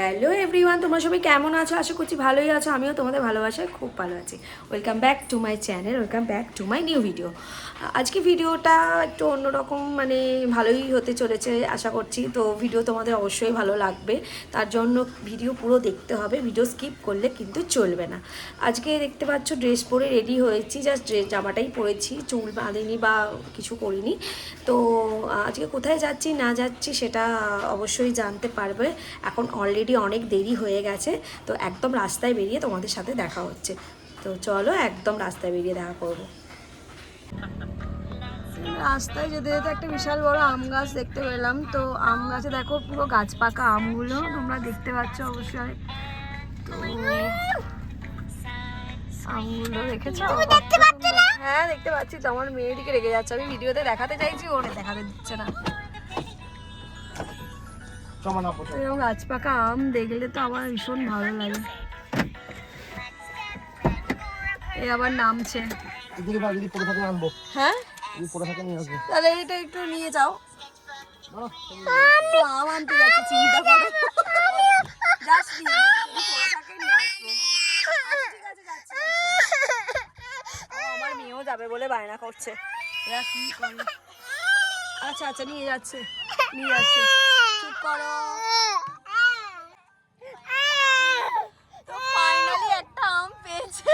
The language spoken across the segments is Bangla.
হ্যালো এভরিওয়ান, তোমরা সবাই কেমন আছো? আশা করছি ভালোই আছো। আমিও তোমাদের ভালোবাসায় খুব ভালো আছি। Welcome back to my channel, welcome back to my new video. আজকে ভিডিওটা একটু অন্যরকম, মানে ভালোই হতে চলেছে আশা করছি। তো ভিডিও তোমাদের অবশ্যই ভালো লাগবে, তার জন্য ভিডিও পুরো দেখতে হবে, ভিডিও স্কিপ করলে কিন্তু চলবে না। আজকে দেখতে পাচ্ছ ড্রেস পরে রেডি হয়েছি, জাস্ট ড্রেস জামাটাই পরেছি, চুল বাঁধিনি বা কিছু করিনি। তো আজকে কোথায় যাচ্ছি না যাচ্ছি সেটা অবশ্যই জানতে পারবে। এখন অলরেডি অনেক দেরি হয়ে গেছে, তো একদম রাস্তায় বেরিয়ে তোমাদের সাথে দেখা হচ্ছে। তো চলো একদম রাস্তায় বেরিয়ে দেখা করবো। রাস্তায় যেতে যেতে একটা বিশাল বড় আম গাছ দেখতে পেলাম। তো আম গাছে দেখো পুরো গাছ পাকা আমগুলো তোমরা দেখতে পাচ্ছ অবশ্যই। তো আমগুলো দেখেছো? হ্যাঁ দেখতে পাচ্ছি। তো আমার মেয়ের দিকে রেগে যাচ্ছে, আমি ভিডিওতে দেখাতে চাইছি, ওরে দেখাতে দিচ্ছে না। এরকম গাছ পাকা আম দেখলে তো আমার ভীষণ ভালো লাগে। এ আবার নামছে। হ্যাঁ তাহলে এটা একটু নিয়ে যাও। আম আনতে যাচ্ছে, চিন্তা করো। আমার মেয়েও যাবে বলে বায়না করছে। এরা কি করে? আচ্ছা আচ্ছা নিয়ে যাচ্ছে, নিয়ে যাচ্ছে। চুপ করো। তো ফাইনালি একটা আম পেয়েছে।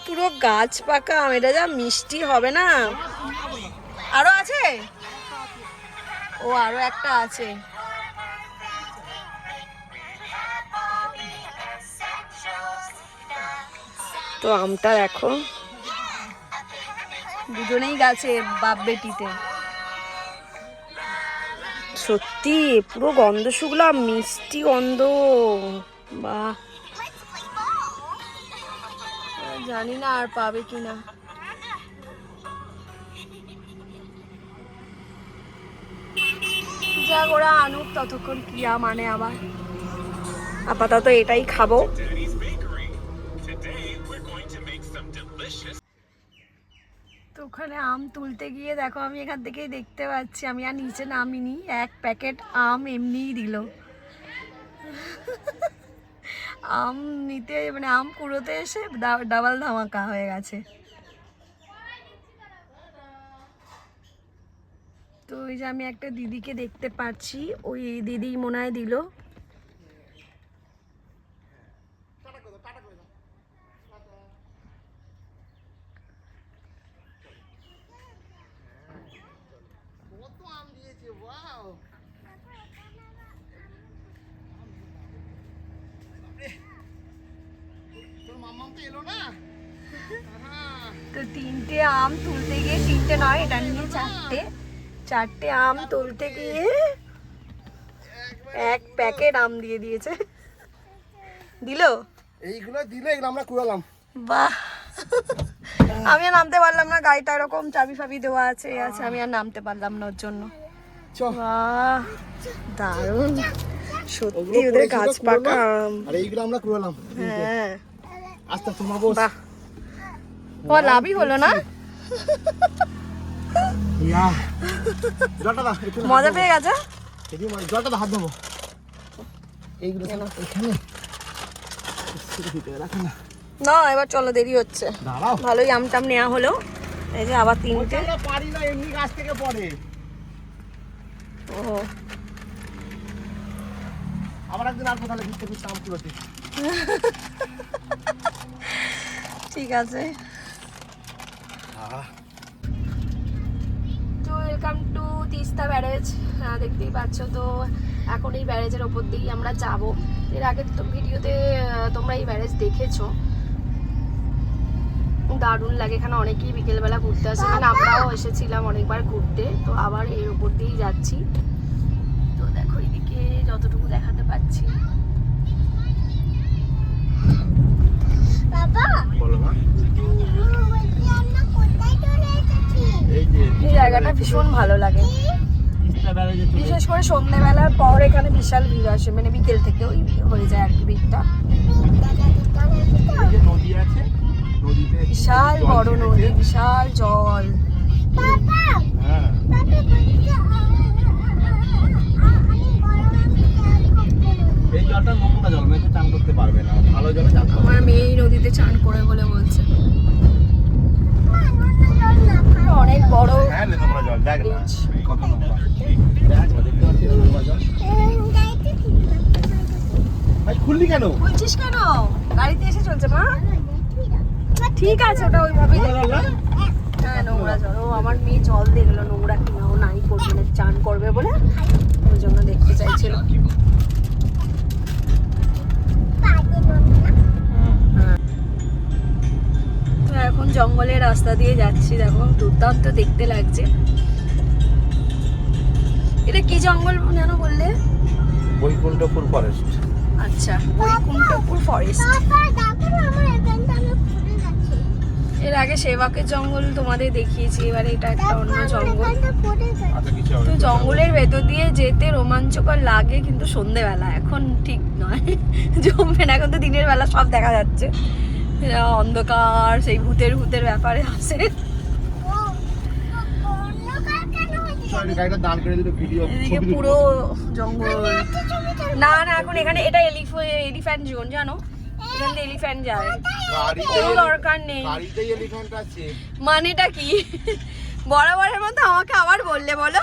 পুরো গাছ পাকা আম, এটা যা মিষ্টি হবে না। আরো আছে? ও আরো একটা আছে। তো আমটা দেখো, দুজনেই গাছে বাপ বেটিতে। সত্যি পুরো গন্ধ শুকলাম, মিষ্টি গন্ধ। বাহ, জানি না আর পাবে কিনা। যা ওরা আনুক, ততক্ষণ কি মানে আবার আপাতত এটাই খাবো। তো ওখানে আম তুলতে গিয়ে দেখো, আমি এখান থেকেই দেখতে পাচ্ছি, আমি আর নিচে নামিনি, এক প্যাকেট আম এমনিই দিল। আম নিতে মানে আম কুড়োতে এসে ডাবল ধামাকা হয়ে গেছে। তো ওই যে আমি একটা দিদিকে দেখতে পাচ্ছি, ওই দিদি মনে হয় দিল। তো তিনটে আম তুলতে গিয়ে, তিনটে নয় এটা নিয়ে চারটে আম তুলতে গিয়ে এক প্যাকেট আম দিয়ে দিয়েছে। দিল এইগুলো দিলে এগুলো আমরা কুড়ালাম। বাহ, আমি আর নামতে পারলাম না, গাড়িটা এরকম চাবি ফাবি দেওয়া আছে আছে, আমি আর নামতে পারলাম না ওর জন্য। বাহ দারুণ, সত্যি ওদের গাছ পাকা আম। আর এইগুলো আমরা কুড়ালাম। হ্যাঁ আস্তে আস্তে মাবো। বাহ, ও লাভই হলো না। মজা পেয়ে গেছে। জলটা হাত দেবো। এইগুলো এখানে না এবার চলো, দেরি হচ্ছে। ভালোই আম টাম নেওয়া হলো। এই যে আবার তিনটে। পারি না, এমনি গাছ থেকে পড়ে। ও আবার একদিন আসবো তাহলে ঘুরতে ঘুরতে আম কুড়োতে। ঠিক আছে। তো ওয়েলকাম টু তিস্তা ব্যারেজ। দেখতেই পাচ্ছ, তো এখন এই ব্যারেজের ওপর দিয়েই আমরা যাব। এর আগে তো ভিডিওতে তোমরা এই ব্যারেজ দেখেছো, দারুণ লাগে। এখানে অনেকেই বিকেলবেলা ঘুরতে আসে, মানে আমরাও এসেছিলাম অনেকবার ঘুরতে। তো আবার এর ওপর দিয়েই যাচ্ছি। তো দেখো এদিকে যতটুকু দেখাতে পাচ্ছি। এই জায়গাটা ভীষণ ভালো লাগে, বিশেষ বিশেষ করে সন্ধ্যেবেলার পর এখানে বিশাল ভিড় আসে, মানে বিকেল থেকে ওই হয়ে যায় আর কি ভিড়টা। এই যে নদী আছে, নদীতে বিশাল জল বড় ছেড়েছে। নদী, বিশাল জল। হ্যাঁ এই জলটা নোংরা জল, মেয়েকে চান করতে পারবে না, ভালো জলে চান করবে। আমার মেয়ে এই নদীতে চান করে বলে বলছে। অনেক বড় হ্যাঁ নোংরা জল, দেখ না beach। কত নোংরা। দেখ দেখতে পাচ্ছিস নোংরা জল। ভাই খুললি কেন? বলছিস কেন? গাড়িতে এসে চলছে মা। ঠিক আছে, ওটা ওইভাবেই নোংরা জল না? হ্যাঁ নোংরা জল। ও আমার মেয়ে জল দেখলো নোংরা কিনা, ও নাই করবে, মানে চান করবে বলে ওই জন্য দেখতে চাইছিল। হ্যাঁ। তো এখন জঙ্গলের রাস্তা দিয়ে যাচ্ছি, দেখো দুর্দান্ত দেখতে লাগছে। এটা কি জঙ্গল যেন বললে? বৈকুণ্ঠপুর ফরেস্ট। আচ্ছা, বৈকুণ্ঠপুর ফরেস্ট। এর আগে সেবাকের জঙ্গল তোমাদের দেখিয়েছি, এবারে এটা একটা অন্য জঙ্গল। আচ্ছা কিছু হবে তো না। জঙ্গলের ভেতর দিয়ে যেতে রোমাঞ্চকর লাগে, কিন্তু সন্ধেবেলা এখন ঠিক নয়, জমবে না। এখন তো দিনের বেলা সব দেখা যাচ্ছে, অন্ধকার, সেই ভূতের ব্যাপারে আসে। সরি, গাড়িটা দাঁড় করে দিলে ভিডিও এদিকে ছবি পুরো জঙ্গল। না না, এখন এখানে এটা এলিফ্যান্ট জোন, জানো? এখান থেকে এলিফ্যান্ট যায়, কোনো দরকার নেই। গাড়িতেই এলিফ্যান্ট আছে। মানেটা কি? বরাবরের মতো আমাকে আবার বললে, বলো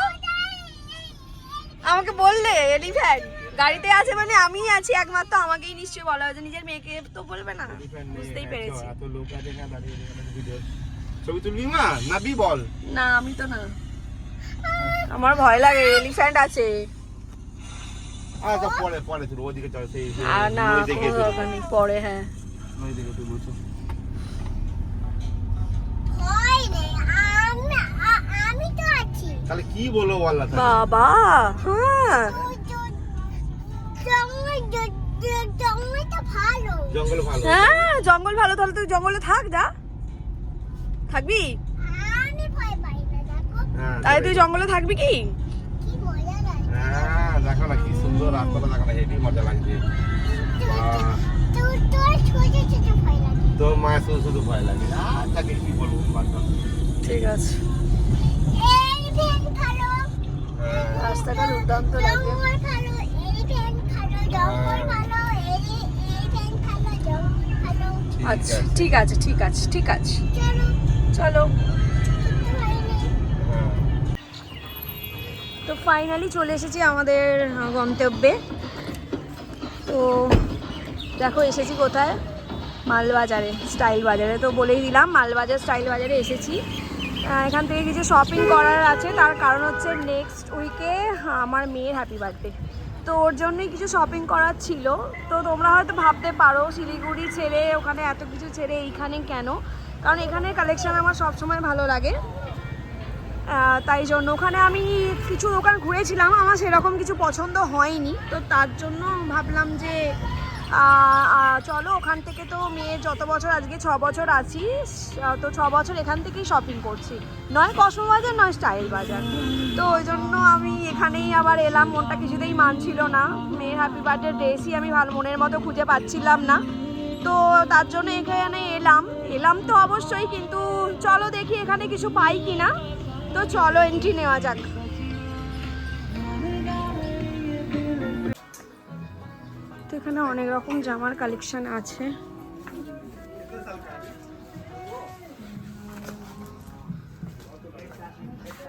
আমাকে বললে এলিফ্যান্ট গাড়িতে আছে মানে আমি আছি একমাত্র, আমাকেই নিশ্চয়ই বলা হয়েছে, নিজের মেয়েকে তো বলবে না। বুঝতেই পেরেছি। এত লোক আছে এখানে দাঁড়িয়ে ভিডিও ছবি তুলবি মা না বি বল। না আমি তো না, আমার ভয় লাগে, এলিফ্যান্ট আছে। আচ্ছা পরে পরে তুল, ওদিকে চল, সেই আর না নই দেখে কোনো দরকার নেই, পরে। হ্যাঁ নই দেখে তুল বুঝছো। তাহলে কি বলবো বল না তাহলে? বাবা। হ্যাঁ জঙ্গল ভালো। হ্যাঁ জঙ্গল ভালো, তাহলে তুই জঙ্গলে থাক, যা থাকবি। হ্যাঁ তাই তুই জঙ্গলে থাকবি কি? হ্যাঁ দেখো না কি সুন্দর রাস্তাটা, দেখো না হেভি মজা লাগছে। বাহ, তোর মায়ের শুধু শুধু ভয় লাগে। আর তাকে কি বলবো বাচ্চা। ঠিক আছে, রাস্তাটা দুর্দান্ত লাগে। আচ্ছা ঠিক আছে ঠিক আছে ঠিক আছে, চলো। তো ফাইনালি চলে এসেছি আমাদের গন্তব্যে। তো দেখো এসেছি কোথায়, মালবাজারে, স্টাইল বাজারে। তো বলেই দিলাম মালবাজার স্টাইল বাজারে এসেছি। এখান থেকে কিছু শপিং করার আছে, তার কারণ হচ্ছে নেক্সট উইকে আমার মেয়ের হ্যাপি বার্থডে, তো ওর জন্যই কিছু শপিং করার ছিল। তো তোমরা হয়তো ভাবতে পারো শিলিগুড়ি ছেড়ে, ওখানে এত কিছু ছেড়ে এইখানে কেন, কারণ এখানের কালেকশান আমার সবসময় ভালো লাগে। তাই জন্য ওখানে আমি কিছু দোকান ঘুরেছিলাম, আমার সেরকম কিছু পছন্দ হয়নি। তো তার জন্য ভাবলাম যে চলো ওখান থেকে, তো মেয়ের যত বছর, আজকে 6 বছর আছি, তো 6 বছর এখান থেকেই শপিং করছি, নয় কসমো বাজার নয় স্টাইল বাজার। তো ওই জন্য আমি এখানেই আবার এলাম, মনটা কিছুতেই মানছিল না, মেয়ের হ্যাপি বার্থডে ড্রেসই আমি ভালো মনের মতো খুঁজে পাচ্ছিলাম না। তো তার জন্য এখানে এলাম তো অবশ্যই, কিন্তু চলো দেখি এখানে কিছু পাই কি না। তো চলো এন্ট্রি নেওয়া যাক। তো এখানে অনেক রকম জামার কালেকশন আছে।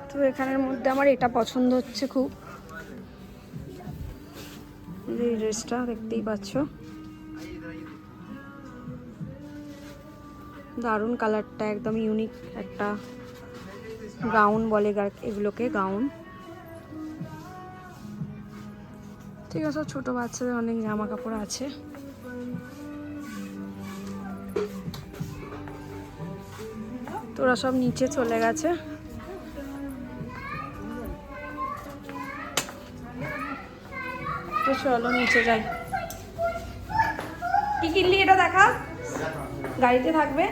তো এখানের মধ্যে আমার এটা পছন্দ হচ্ছে খুব, এই ড্রেসটা দেখতেই পাচ্ছ, দারুণ কালারটা, একদম ইউনিক একটা গাউন বলে এগুলোকে, গাউন। ঠিক আছে, ছোট বাচ্চাদের অনেক জামা কাপড় আছে। তোরা সব নিচে চলে গেছে। তো চলো নিচে যাই। কি কিনলি এটা দেখা, গাড়িতে থাকবে।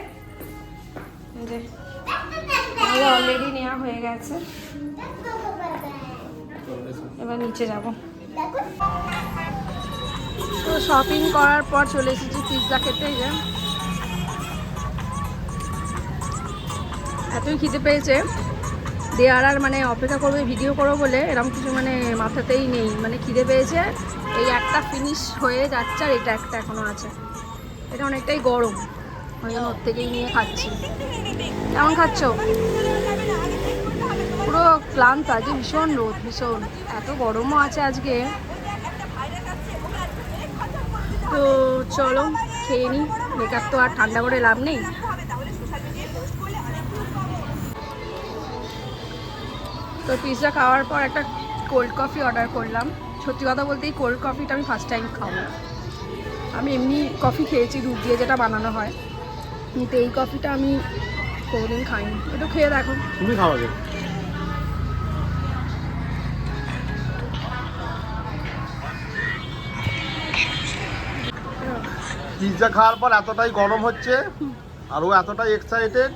অলরেডি নেওয়া হয়ে গেছে। এবার নিচে যাব। তো শপিং করার পর চলে এসেছি পিৎজা খেতে। যে এতই খিদে পেয়েছে, দেয়ার আর মানে অপেক্ষা করবে ভিডিও করবো বলে এরকম কিছু মানে মাথাতেই নেই। মানে খিদে পেয়েছে, এই একটা ফিনিশ হয়ে যাচ্ছে আর এটা একটা এখনো আছে। এটা অনেকটাই গরম, ওই জন্য ওর থেকেই নিয়ে খাচ্ছি। কেমন খাচ্ছ? পুরো ক্লান্ত, আজকে ভীষণ রোদ, ভীষণ, এত গরমও আছে আজকে। তো চলো খেয়ে নিই, বেকার তো আর ঠান্ডা করে লাভ নেই। তো পিৎজা খাওয়ার পর একটা কোল্ড কফি অর্ডার করলাম। সত্যি কথা বলতে এই কোল্ড কফিটা আমি ফার্স্ট টাইম খাবো। আমি এমনি কফি খেয়েছি দুধ দিয়ে, যেটা বানানো হয়, কিন্তু এই কফিটা আমি কোনোদিন খাইনি। একটু খেয়ে দেখো। তুমি খাওয়াবে? পিৎজা খাওয়ার পর এতটাই গরম হচ্ছে আর ও এতটাই এক্সাইটেড,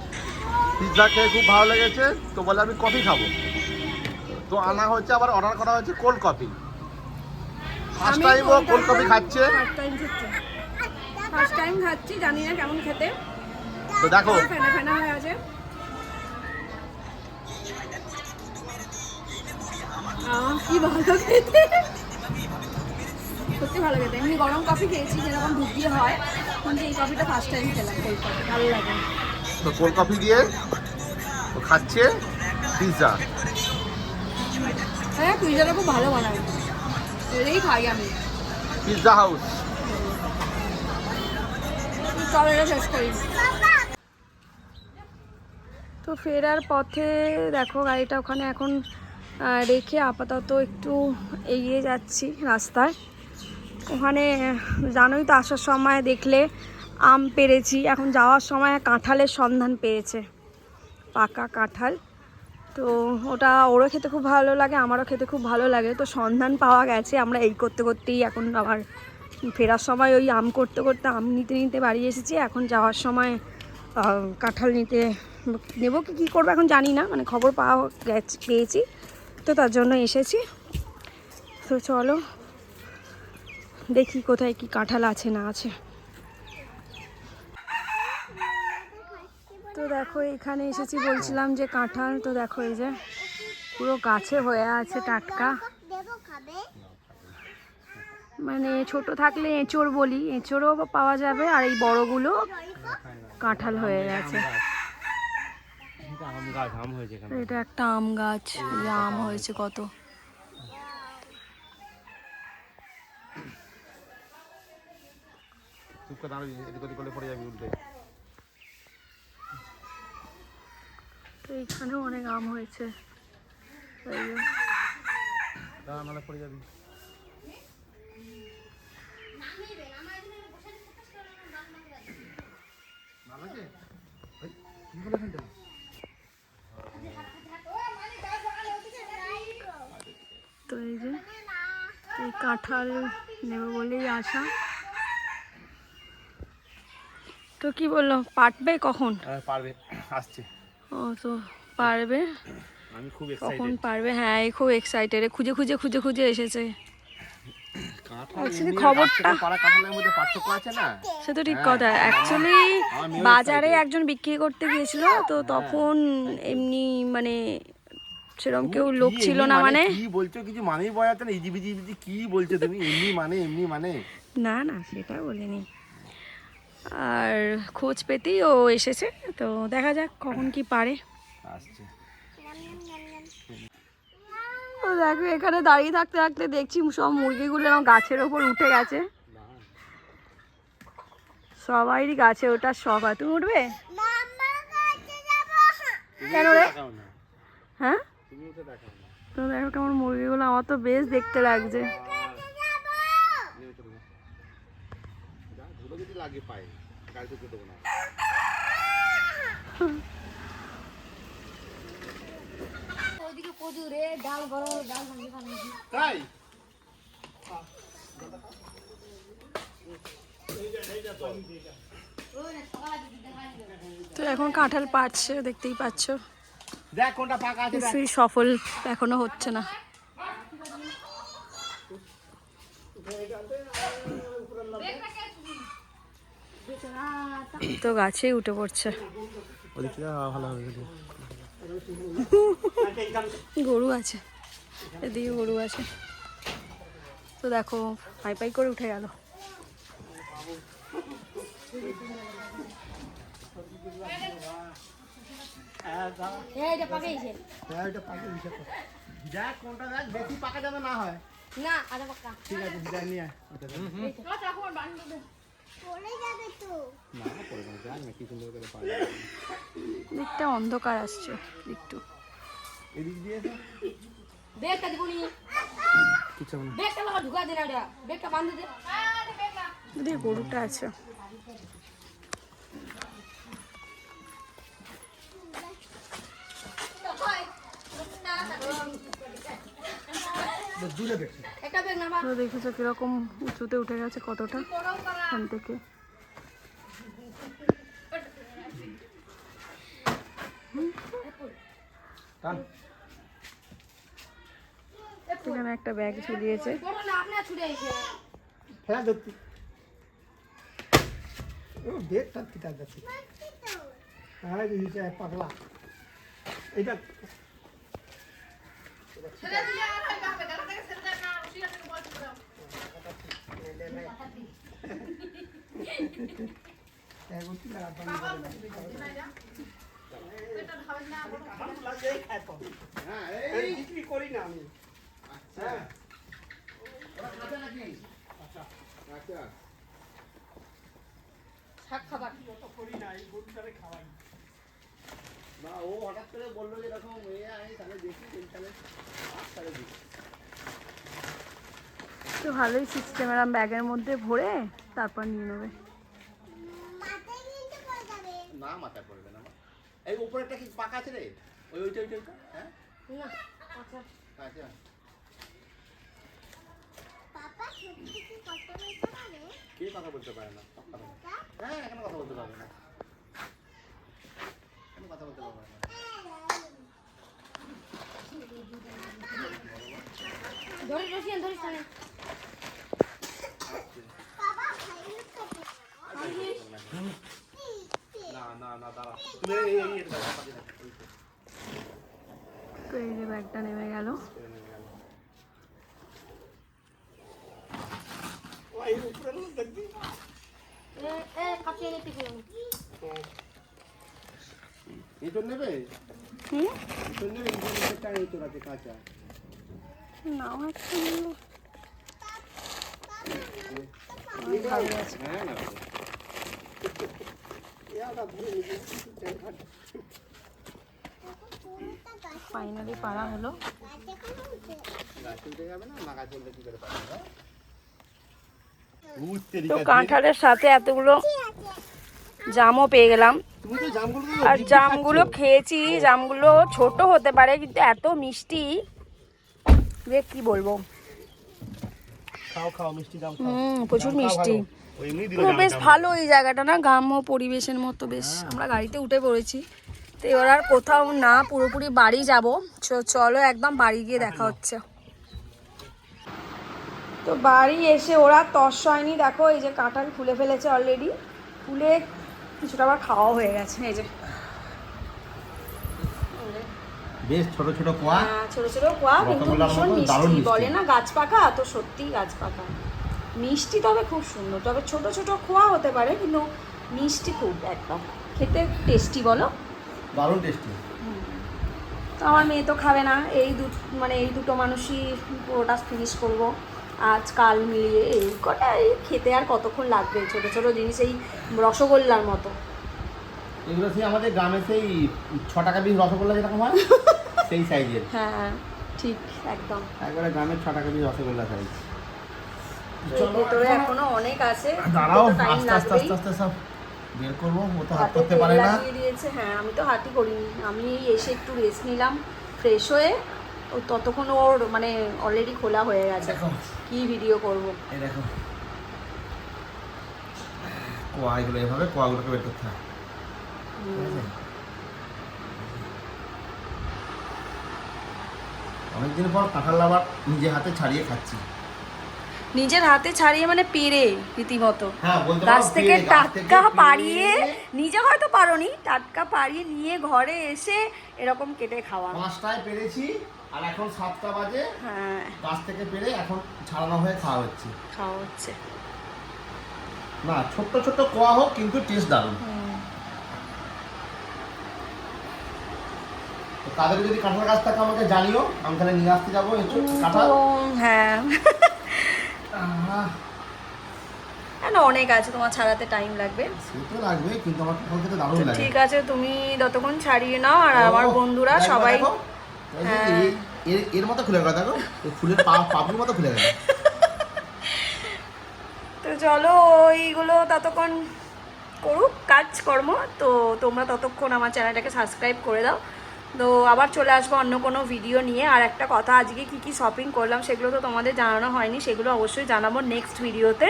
পিৎজা খেয়ে খুব ভালো লেগেছে, তো বলে আমি কফি খাবো। তো আনা হচ্ছে, আবার অর্ডার করা হচ্ছে কোল্ড কফি। ফার্স্ট টাইম ও কোল্ড কফি খাচ্ছে। ফার্স্ট টাইম খাচ্ছি, জানি না কেমন খেতে। তো দেখো ফেনা ফেনা হয়ে আছে। কি ভালো খেতে, সত্যি ভালো খেতে। এমনি গরম কফি খেয়েছি যেরকম দুধ দিয়ে হয়, কিন্তু এই কফিটা ফার্স্ট টাইম খেলাম। কোল্ড কফি ভালো লাগে। তো কোল্ড কফি দিয়ে ও খাচ্ছে পিৎজা। হ্যাঁ, পিৎজাটা খুব ভালো বানায়, এটাই খাই আমি। Pizza house. চল এটা শেষ করি। তো ফেরার পথে দেখো গাড়িটা ওখানে এখন রেখে আপাতত একটু এগিয়ে যাচ্ছি রাস্তায়। ওখানে জানোই তো, আসার সময় দেখলে আম পেরেছি, এখন যাওয়ার সময় কাঁঠালের সন্ধান পেয়েছে, পাকা কাঁঠাল। তো ওটা ওরও খেতে খুব ভালো লাগে, আমারও খেতে খুব ভালো লাগে। তো সন্ধান পাওয়া গেছে, আমরা এই করতে করতেই এখন আবার ফেরার সময় ওই আম করতে করতে আম নিতে নিতে বাড়ি এসেছি। এখন যাওয়ার সময় কাঁঠাল নিতে নেবো, কি কী করবো এখন জানি না, মানে খবর পাওয়া গেছে, পেয়েছি, তো তার জন্য এসেছি। তো চলো দেখি কোথায় কি কাঁঠাল আছে না আছে। তো দেখো এখানে এসেছি, বলছিলাম যে কাঁঠাল, তো দেখো এই যে পুরো গাছে হয়ে আছে টাটকা। মানে ছোট থাকলে এঁচড় বলি, এঁচড়ও পাওয়া যাবে, আর এই বড়গুলো কাঁঠাল হয়ে গেছে। এটা একটা আম গাছ, আম হয়েছে কত। তো এইখানেও অনেক আম হয়েছে। তো এই যে এই কাঁঠাল নেব বলেই আসা। তো কি বললো, পারবে কখন? পারবে, আসছে। ও তো পারবে, আমি খুব কখন পারবে? হ্যাঁ, এই খুব এক্সাইটেড, খুঁজে খুঁজে খুঁজে খুঁজে এসেছে। খবরটা সে তো ঠিক কথা। অ্যাকচুয়ালি বাজারে একজন বিক্রি করতে গিয়েছিল, তো তখন এমনি মানে সেরকম কেউ লোক ছিল না। মানে কি বলছো, কিছু মানেই বোঝাতে না, ইজিবিজি কি বলছো তুমি? এমনি মানে এমনি মানে না না, সেটা বলিনি। আর খোঁজ পেতেই ও এসেছে, তো দেখা যাক কখন কি পারে। আসছে। তো দেখো এখানে দাঁড়িয়ে থাকতে থাকতে দেখছি সব মুরগিগুলো আমার গাছের ওপর উঠে গেছে। সবাইরই গাছে ওঠার শখ হয়। তুমি উঠবে? কেন রে? হ্যাঁ, তো দেখো কেমন মুরগিগুলো, আমার তো বেশ দেখতে লাগছে। তো এখন কাঁঠাল পাচ্ছে, দেখতেই পাচ্ছ। দেখ কোনটা ফাঁকা আছে, কিছুই সফল এখনো হচ্ছে না। তো গাছেই উঠে পড়ছে। গরু আছে, এদিকে গরু আছে। তো দেখো পাই পাই করে উঠে গেল। দেখ কোনটা দেখ বেশি পাকা যাবে না হয় না আধা পাকা। ঠিক আছে দেখ নিয়ে আয় দিকটা অন্ধকার আসছে একটু। এদিক দিয়ে বেগটা দিবনি, কিছু না বেগটা লাগা ঢুকা দে না, বেগটা বাঁধে দে। এদিকে গরুটা আছে। দূরে দেখছি তো দেখেছো কিরকম উঁচুতে উঠে গেছে কতটা এখান থেকে। এখানে একটা ব্যাগ ঝুলিয়েছে। হ্যাঁ দেখছি ও দেখটা কিটা যাচ্ছে হ্যাঁ দিছে পাগলা এটা করি না আমি হ্যাঁ না ও হঠাৎ করে বললো যে এরকম তাহলে দেখি তাহলে তো ভালোই সিস্টেম, এরকম ব্যাগের মধ্যে ভরে তারপর নিয়ে নেবে। না মাথা পড়বে না এই উপরেরটা কি পাকা আছে রে ওই ওইটা হ্যাঁ না আচ্ছা আচ্ছা পাপা সত্যি কি কথা বলতে পারে? কে কথা বলতে পারে না হ্যাঁ এখানে কথা বলতে পারবে না এখানে কথা বলতে পারবে না ধরে রসিয়ান ধরে টানে। বাবা খাইয়ে খাবে। না না না দাঁড়া তুমি এই এটা দাও পাঠিয়ে দাও তো এই যে ব্যাগটা নেমে গেল। ওই উপরে লোক দেখবি এ কাটিয়ে নিতে গেলাম। এটা নেবে হুম এটা নেবে এটা টাইম তো রাতে কাঁচা নাও একটা নিলো। ভালো আছে। হ্যাঁ না ইয়াটা ধরে নিবি ফাইনালি পারা হলো। গাছ তুলতে যাবে না না গাছ তুলতে কি করে পারবে তো কাঁঠালের সাথে এতগুলো জামও পেয়ে গেলাম। তুমি তো জামগুলো আর জামগুলো খেয়েছি, জামগুলো ছোট হতে পারে কিন্তু এত মিষ্টি যে কি বলবো। খাও খাও মিষ্টি জাম প্রচুর মিষ্টি। ওই এমনি দিল তো বেশ ভালো এই জায়গাটা না, গ্রাম্য পরিবেশের মতো বেশ। আমরা গাড়িতে উঠে পড়েছি, তো এবার আর কোথাও না, পুরোপুরি বাড়ি যাব। চলো একদম বাড়ি গিয়ে দেখা হচ্ছে। তো বাড়ি এসে ওরা তস হয়নি, দেখো এই যে কাঁঠাল ফুলে ফেলেছে অলরেডি, ফুলে কিছুটা আবার খাওয়া হয়ে গেছে। এই যে বেশ ছোট ছোট কোয়া ছোট ছোট কোয়া, কিন্তু রসগোল্লার ভীষণ মতো দারুণ মিষ্টি। মিষ্টি। বলে না গাছ পাকা, তো সত্যি গাছ পাকা মিষ্টি, তবে খুব সুন্দর। তবে ছোট ছোট খোয়া হতে পারে কিন্তু মিষ্টি খুব, একদম খেতে টেস্টি। বলো দারুণ টেস্টি। তো আমার মেয়ে তো খাবে না, এই দুটো মানুষই পুরোটা ফিনিশ করবো আজ কাল মিলিয়ে। এই কটা এই খেতে আর কতক্ষণ লাগবে, ছোট ছোট জিনিস, এই রসগোল্লার মতো। এগুলো সেই আমাদের গ্রামে সেই 6 টাকা পিস রসগোল্লা যেরকম হয় সেই সাইজের। হ্যাঁ ঠিক একদম। একবারে গ্রামের 6 টাকা পিস রসগোল্লা সাইজ। এর ভেতরে এখনো অনেক আছে, দাঁড়াও টাইম আস্তে আস্তে লাগবেই। আস্তে আস্তে সব বের করবো, ও তো হাত হাতে করতে তেল পারে না। লাগিয়ে দিয়েছে। হ্যাঁ আমি তো হাতই করিনি, আমি এসে একটু রেস্ট নিলাম ফ্রেশ হয়ে। ও ততক্ষণ ওর মানে অলরেডি খোলা হয়ে গেছে, দেখো কি ভিডিও করব। এই দেখো কোয়া, এগুলো এভাবে কোয়াগুলোকে বের করতে হয়। ঠিক আছে? অনেকদিন পর কাঁঠাল আবার নিজে হাতে ছাড়িয়ে খাচ্ছি। নিজের হাতে ছাড়িয়ে মানে পেরে রীতিমতো হ্যাঁ, বলতে গাছ পারো থেকে পেরে, গাছ থেকে টাটকা পেরে। পাড়িয়ে, নিজে হয়তো পারোনি, টাটকা পাড়িয়ে নিয়ে ঘরে এসে এরকম কেটে খাওয়া। 5টায় পেরেছি আর এখন 7টা বাজে, হ্যাঁ, গাছ থেকে পেরে এখন ছাড়ানো হয়ে খাওয়া হচ্ছে। খাওয়া হচ্ছে। না, ছোট্ট ছোট্ট কোয়া হোক কিন্তু টেস্ট দারুণ। তো তাদের যদি কাঁঠাল গাছ থাকে আমাকে জানিও, আমি তাহলে নিয়ে আসতে যাবো কাঁঠাল। তো হ্যাঁ, আহ, না অনেক আছে, তোমার ছাড়াতে টাইম লাগবে। সে তো লাগবে কিন্তু আমার কাঁঠাল খেতে দারুণ তো লাগে। ঠিক আছে, তুমি ততক্ষণ ছাড়িয়ে নাও আর আমার ও, বন্ধুরা একবার সবাই। দেখো, এই যে হ্যাঁ। এর মতো খুলে গেল, দেখো এই ফুলের পাপড়ির মতো খুলে গেল। তো চলো ওইগুলো ততক্ষণ করুক কাজকর্ম, তো তোমরা ততক্ষণ আমার চ্যানেলটাকে সাবস্ক্রাইব করে দাও। তো আবার চলে আসবো অন্য কোনো ভিডিও নিয়ে। আর একটা কথা, আজকে কি কি শপিং করলাম সেগুলো তো তোমাদের জানানো হয়নি, সেগুলো অবশ্যই জানাবো নেক্সট ভিডিওতে।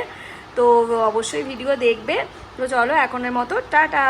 তো অবশ্যই ভিডিও দেখবে। তো চলো এখনের মতো টাটা।